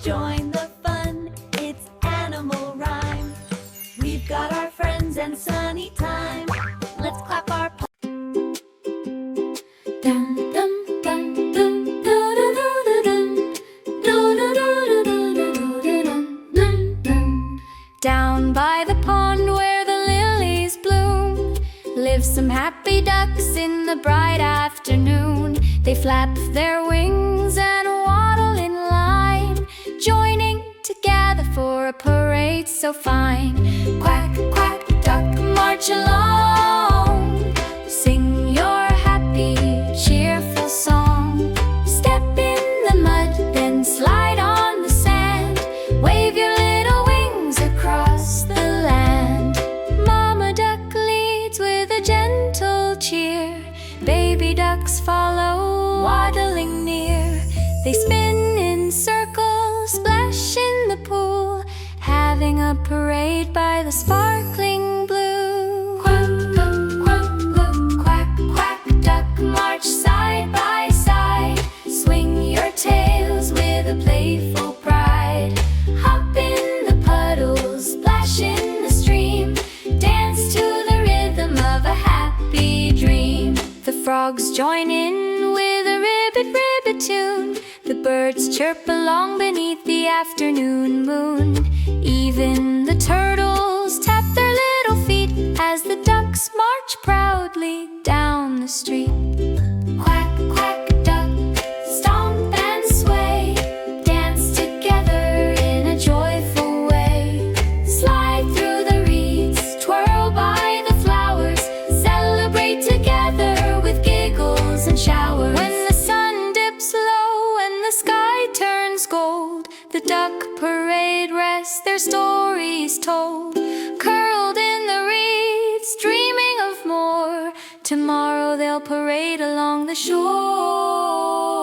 join the fun, it's animal rhyme. We've got our friends and sunny time. Let's clap our paws. Dum dum dum dum dum dum dum dum. Down by the pond where the lilies bloom live some happy ducks in the bright afternoon. They flap their wings and waddle in line, joining together for a parade so fine. Quack, quack, duck, march along. Sing your happy, cheerful song. Step in the mud, then slide on the sand. Wave your little wings across the land. Mama duck leads with a gentle cheer. Baby ducks follow, waddling near. They spin in circles, splash in the pool, having a parade by the sparkling blue. Quack, quack, quack, quack, quack, duck, march side by side. Swing your tails with a playful pride. Hop in the puddles, splash in the stream. Dance to the rhythm of a happy dream. The frogs join in with a ribbit tune. The birds chirp along beneath the afternoon moon. Even the turtles tap their little feet as the ducks march proudly down the street. Quack, quack, duck, stomp and sway. Dance together in a joyful way. Slide through the reeds, twirl by the flowers. Celebrate together with giggles and showers. When the sun dips low and the sky turns gold, the duck parade rests, their stories told. Curled in the reeds, dreaming of more. Tomorrow they'll parade along the shore.